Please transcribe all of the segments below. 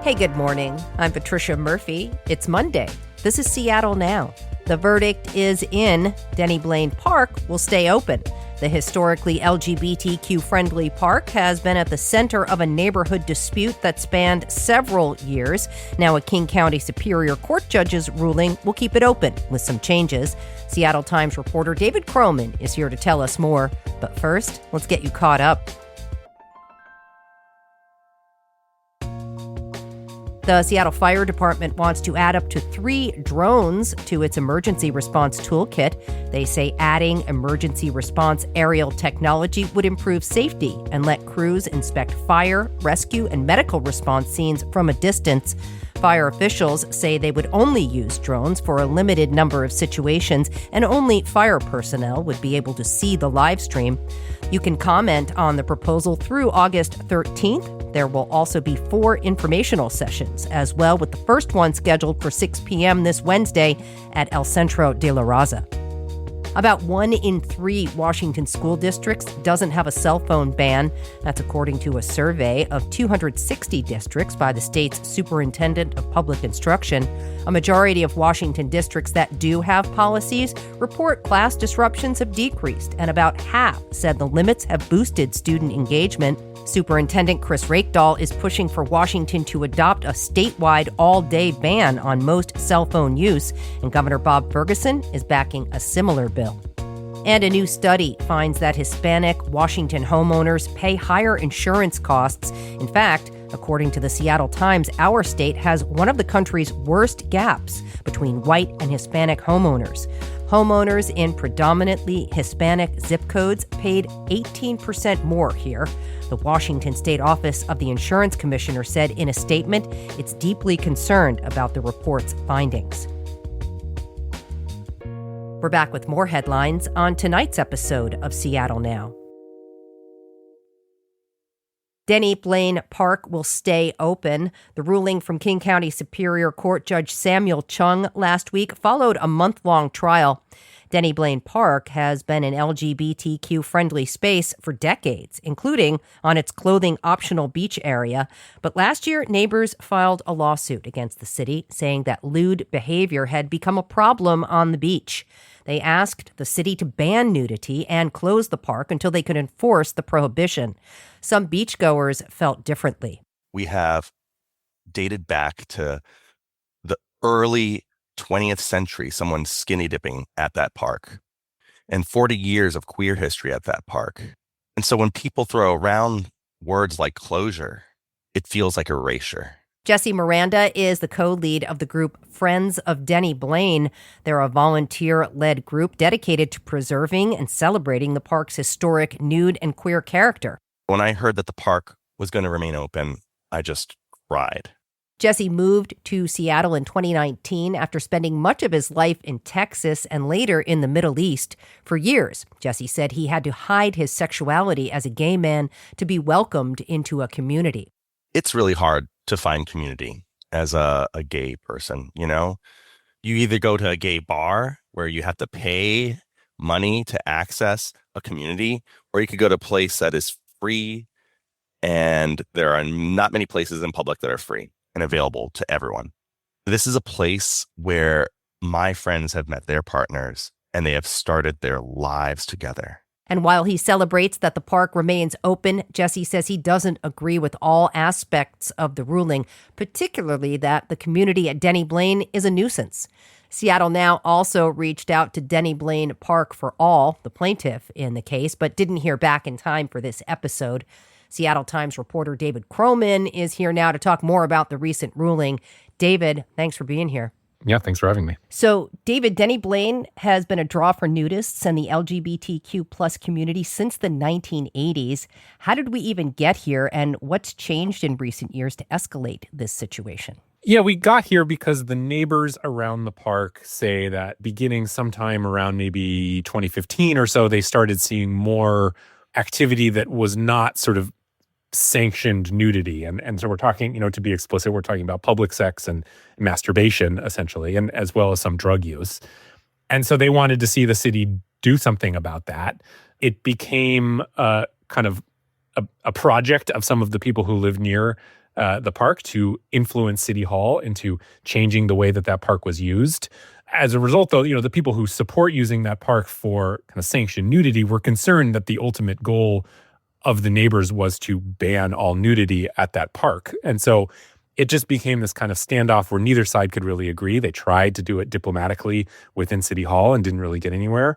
Hey, good morning. I'm Patricia Murphy. It's Monday. This is Seattle Now. The verdict is in. Denny Blaine Park will stay open. The historically LGBTQ-friendly park has been at the center of a neighborhood dispute that spanned several years. Now a King County Superior Court judge's ruling will keep it open with some changes. Seattle Times reporter David Kroman is here to tell us more. But first, let's get you caught up. The Seattle Fire Department wants to add up to 3 drones to its emergency response toolkit. They say adding emergency response aerial technology would improve safety and let crews inspect fire, rescue, and medical response scenes from a distance. Fire officials say they would only use drones for a limited number of situations, and only fire personnel would be able to see the live stream. You can comment on the proposal through August 13th. There will also be 4 informational sessions as well, with the first one scheduled for 6 p.m. this Wednesday at El Centro de la Raza. About 1 in 3 Washington school districts doesn't have a cell phone ban. That's according to a survey of 260 districts by the state's Superintendent of Public Instruction. A majority of Washington districts that do have policies report class disruptions have decreased, and about half said the limits have boosted student engagement. Superintendent Chris Rakedall is pushing for Washington to adopt a statewide all-day ban on most cell phone use, and Governor Bob Ferguson is backing a similar bill. And a new study finds that Hispanic Washington homeowners pay higher insurance costs. In fact, according to the Seattle Times, our state has one of the country's worst gaps between white and Hispanic homeowners. Homeowners in predominantly Hispanic zip codes paid 18% more here. The Washington State Office of the Insurance Commissioner said in a statement it's deeply concerned about the report's findings. We're back with more headlines on tonight's episode of Seattle Now. Denny Blaine Park will stay open. The ruling from King County Superior Court Judge Samuel Chung last week followed a month-long trial. Denny Blaine Park has been an LGBTQ-friendly space for decades, including on its clothing-optional beach area. But last year, neighbors filed a lawsuit against the city, saying that lewd behavior had become a problem on the beach. They asked the city to ban nudity and close the park until they could enforce the prohibition. Some beachgoers felt differently. We have dated back to the early 20th century, someone skinny dipping at that park, and 40 years of queer history at that park. And so when people throw around words like closure, it feels like erasure. Jesse Miranda is the co-lead of the group Friends of Denny Blaine. They're a volunteer-led group dedicated to preserving and celebrating the park's historic nude and queer character. When I heard that the park was going to remain open, I just cried. Jesse moved to Seattle in 2019 after spending much of his life in Texas and later in the Middle East. For years, Jesse said he had to hide his sexuality as a gay man to be welcomed into a community. It's really hard to find community as a gay person, you know? You either go to a gay bar where you have to pay money to access a community, or you could go to a place that is free, and there are not many places in public that are free and available to everyone. This is a place where my friends have met their partners and they have started their lives together. And while he celebrates that the park remains open, Jesse says he doesn't agree with all aspects of the ruling, particularly that the community at Denny Blaine is a nuisance. Seattle Now also reached out to Denny Blaine Park for All, the plaintiff in the case, but didn't hear back in time for this episode. Seattle Times reporter David Kroman is here now to talk more about the recent ruling. David, thanks for being here. Yeah, thanks for having me. So, David, Denny Blaine has been a draw for nudists and the LGBTQ plus community since the 1980s. How did we even get here, and what's changed in recent years to escalate this situation? Yeah, we got here because the neighbors around the park say that beginning sometime around maybe 2015 or so, they started seeing more activity that was not sort of sanctioned nudity. And so we're talking, to be explicit, we're talking about public sex and masturbation, essentially, and as well as some drug use. And so they wanted to see the city do something about that. It became kind of a project of some of the people who live near the park to influence City Hall into changing the way that park was used. As a result, though, the people who support using that park for kind of sanctioned nudity were concerned that the ultimate goal of the neighbors was to ban all nudity at that park. And so it just became this kind of standoff where neither side could really agree. They tried to do it diplomatically within City Hall and didn't really get anywhere.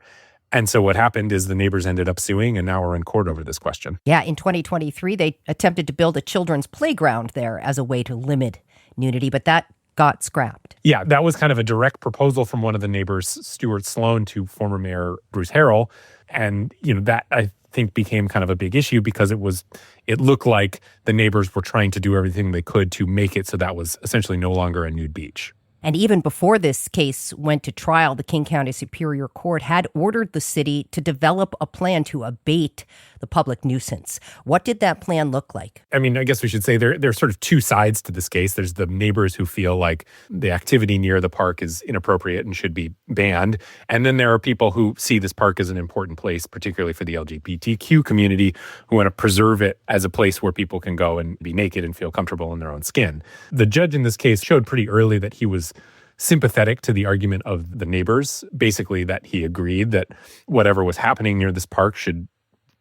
And so what happened is the neighbors ended up suing, and now we're in court over this question. Yeah, in 2023, they attempted to build a children's playground there as a way to limit nudity, but that got scrapped. Yeah, that was kind of a direct proposal from one of the neighbors, Stuart Sloan, to former Mayor Bruce Harrell. And, that I think became kind of a big issue because it looked like the neighbors were trying to do everything they could to make it so that was essentially no longer a nude beach. And even before this case went to trial, the King County Superior Court had ordered the city to develop a plan to abate the public nuisance. What did that plan look like? I mean, I guess we should say there are sort of two sides to this case. There's the neighbors who feel like the activity near the park is inappropriate and should be banned. And then there are people who see this park as an important place, particularly for the LGBTQ community, who want to preserve it as a place where people can go and be naked and feel comfortable in their own skin. The judge in this case showed pretty early that he was sympathetic to the argument of the neighbors, basically that he agreed that whatever was happening near this park should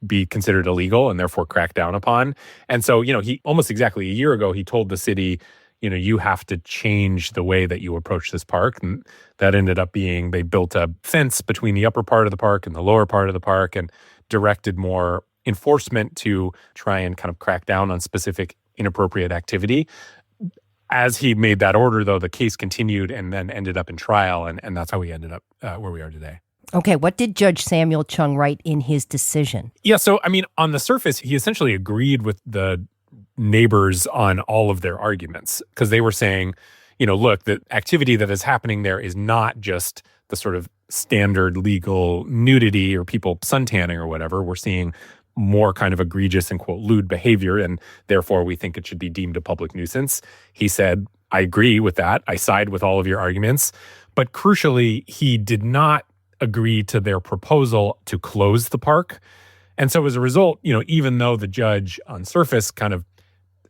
be considered illegal and therefore cracked down upon. And so, he almost exactly a year ago, he told the city, you have to change the way that you approach this park. And that ended up being they built a fence between the upper part of the park and the lower part of the park and directed more enforcement to try and kind of crack down on specific inappropriate activity. As he made that order, though, the case continued and then ended up in trial, and that's how we ended up where we are today. Okay, what did Judge Samuel Chung write in his decision? Yeah, so, I mean, on the surface, he essentially agreed with the neighbors on all of their arguments because they were saying, look, the activity that is happening there is not just the sort of standard legal nudity or people suntanning or whatever. We're seeing more kind of egregious and, quote, lewd behavior, and therefore we think it should be deemed a public nuisance. He said, I agree with that. I side with all of your arguments. But crucially, he did not agree to their proposal to close the park. And so as a result, even though the judge on surface kind of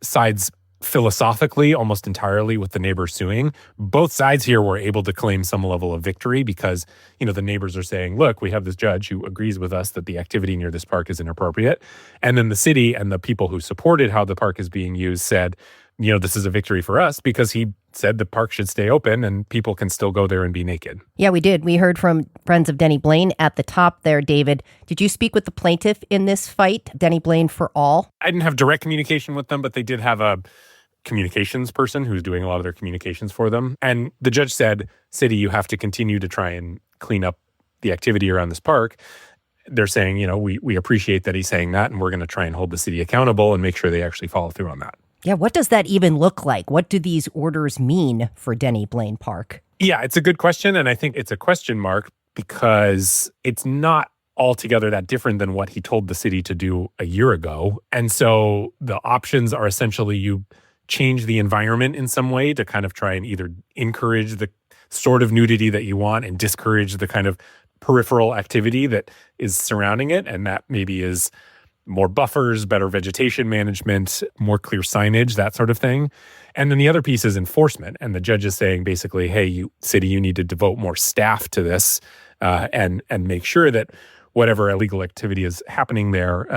sides philosophically almost entirely with the neighbors suing, both sides here were able to claim some level of victory because, the neighbors are saying, look, we have this judge who agrees with us that the activity near this park is inappropriate. And then the city and the people who supported how the park is being used said, this is a victory for us because he said the park should stay open and people can still go there and be naked. Yeah, we did. We heard from friends of Denny Blaine at the top there, David. Did you speak with the plaintiff in this fight, Denny Blaine for All? I didn't have direct communication with them, but they did have a communications person who's doing a lot of their communications for them. And the judge said, city, you have to continue to try and clean up the activity around this park. They're saying, we appreciate that he's saying that, and we're going to try and hold the city accountable and make sure they actually follow through on that. Yeah, what does that even look like? What do these orders mean for Denny Blaine Park? Yeah, it's a good question, and I think it's a question mark because it's not altogether that different than what he told the city to do a year ago. And so the options are essentially you change the environment in some way to kind of try and either encourage the sort of nudity that you want and discourage the kind of peripheral activity that is surrounding it. And that maybe is more buffers, better vegetation management, more clear signage, that sort of thing. And then the other piece is enforcement. And the judge is saying basically, hey, you city, you need to devote more staff to this and make sure that whatever illegal activity is happening there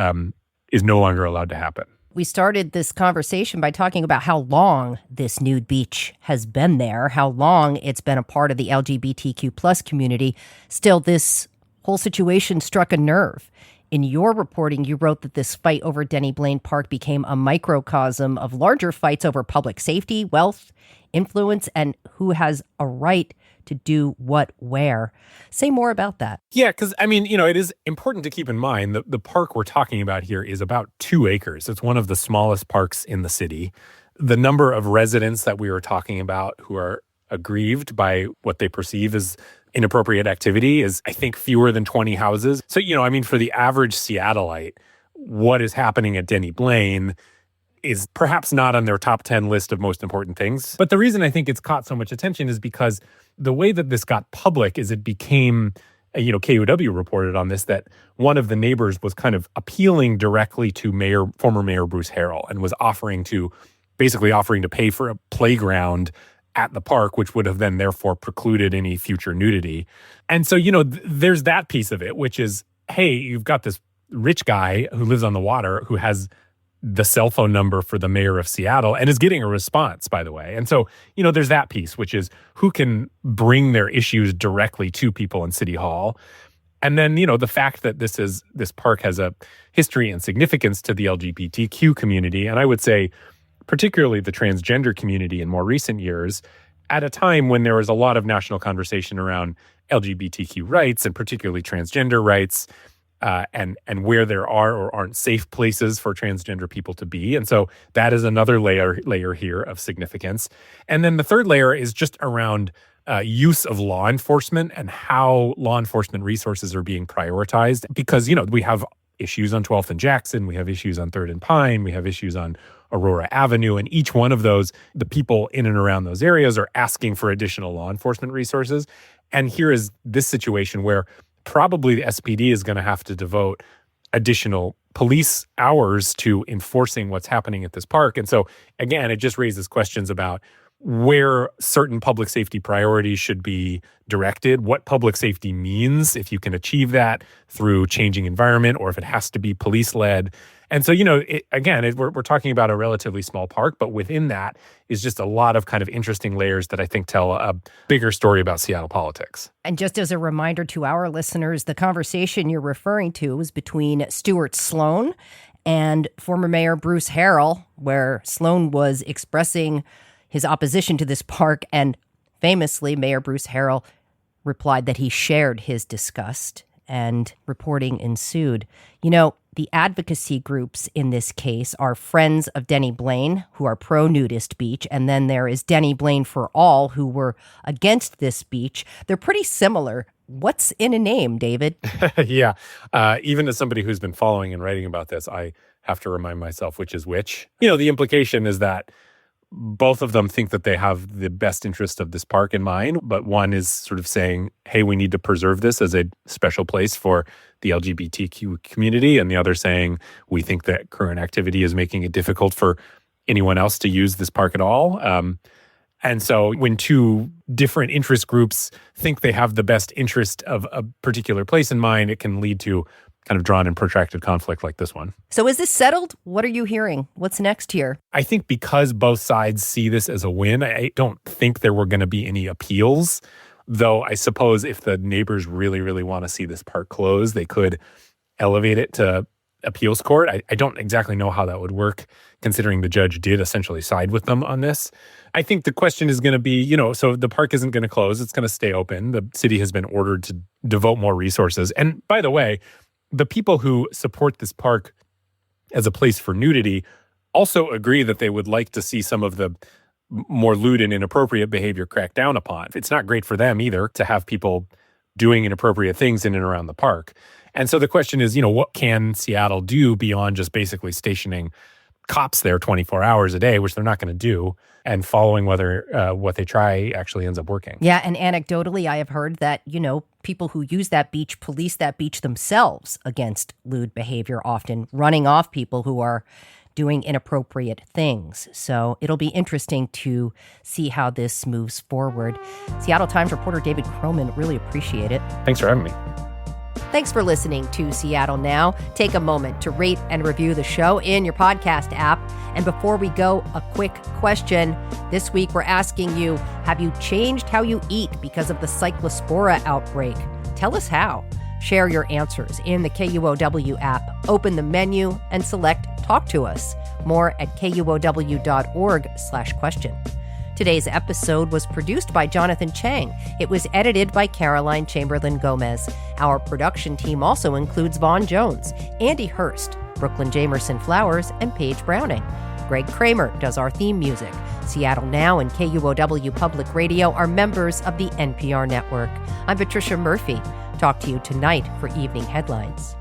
is no longer allowed to happen. We started this conversation by talking about how long this nude beach has been there, how long it's been a part of the LGBTQ plus community. Still, this whole situation struck a nerve. In your reporting, you wrote that this fight over Denny Blaine Park became a microcosm of larger fights over public safety, wealth, influence, and who has a right to do what where. Say more about that. Yeah, because, I mean, it is important to keep in mind that the park we're talking about here is about 2 acres. It's one of the smallest parks in the city. The number of residents that we were talking about who are aggrieved by what they perceive as inappropriate activity is, I think, fewer than 20 houses. So, for the average Seattleite, what is happening at Denny Blaine is perhaps not on their top 10 list of most important things. But the reason I think it's caught so much attention is because the way that this got public is it became KUOW reported on this, that one of the neighbors was kind of appealing directly to former Mayor Bruce Harrell, and was offering to pay for a playground at the park, which would have then therefore precluded any future nudity. And so, there's that piece of it, which is, hey, you've got this rich guy who lives on the water who has the cell phone number for the mayor of Seattle and is getting a response, by the way. And so, there's that piece, which is who can bring their issues directly to people in City Hall. And then, the fact that this park has a history and significance to the LGBTQ community, and I would say particularly the transgender community in more recent years, at a time when there was a lot of national conversation around LGBTQ rights and particularly transgender rights, and where there are or aren't safe places for transgender people to be. And so that is another layer here of significance. And then the third layer is just around use of law enforcement and how law enforcement resources are being prioritized. Because, we have issues on 12th and Jackson, we have issues on 3rd and Pine, we have issues on Aurora Avenue, and each one of those, the people in and around those areas are asking for additional law enforcement resources. And here is this situation where probably the SPD is going to have to devote additional police hours to enforcing what's happening at this park. And so, again, it just raises questions about where certain public safety priorities should be directed, what public safety means, if you can achieve that through changing environment, or if it has to be police-led. And so, we're talking about a relatively small park, but within that is just a lot of kind of interesting layers that I think tell a bigger story about Seattle politics. And just as a reminder to our listeners, the conversation you're referring to was between Stuart Sloan and former Mayor Bruce Harrell, where Sloan was expressing his opposition to this park, and famously, Mayor Bruce Harrell replied that he shared his disgust, and reporting ensued. The advocacy groups in this case are Friends of Denny Blaine, who are pro-nudist beach, and then there is Denny Blaine for All, who were against this beach. They're pretty similar. What's in a name, David? Yeah. Even as somebody who's been following and writing about this, I have to remind myself which is which. The implication is that both of them think that they have the best interest of this park in mind, but one is sort of saying, hey, we need to preserve this as a special place for the LGBTQ community, and the other saying, we think that current activity is making it difficult for anyone else to use this park at all. And so when two different interest groups think they have the best interest of a particular place in mind, it can lead to kind of drawn and protracted conflict like this one. So is this settled? What are you hearing? What's next here? I think because both sides see this as a win, I don't think there were going to be any appeals, though I suppose if the neighbors really, really want to see this park closed, they could elevate it to appeals court. I don't exactly know how that would work, considering the judge did essentially side with them on this. I think the question is going to be, so the park isn't going to close. It's going to stay open. The city has been ordered to devote more resources. And by the way, the people who support this park as a place for nudity also agree that they would like to see some of the more lewd and inappropriate behavior cracked down upon. It's not great for them either to have people doing inappropriate things in and around the park. And so the question is, what can Seattle do beyond just basically stationing cops there 24 hours a day, which they're not going to do, and following whether what they try actually ends up working. Yeah, and anecdotally, I have heard that, people who use that beach police that beach themselves against lewd behavior, often running off people who are doing inappropriate things. So it'll be interesting to see how this moves forward. Seattle Times reporter David Kroman, really appreciate it. Thanks for having me. Thanks for listening to Seattle Now. Take a moment to rate and review the show in your podcast app. And before we go, a quick question. This week, we're asking you, have you changed how you eat because of the cyclospora outbreak? Tell us how. Share your answers in the KUOW app. Open the menu and select Talk to Us. More at kuow.org/question. Today's episode was produced by Jonathan Chang. It was edited by Caroline Chamberlain Gomez. Our production team also includes Vaughn Jones, Andy Hurst, Brooklyn Jamerson Flowers, and Paige Browning. Greg Kramer does our theme music. Seattle Now and KUOW Public Radio are members of the NPR network. I'm Patricia Murphy. Talk to you tonight for Evening Headlines.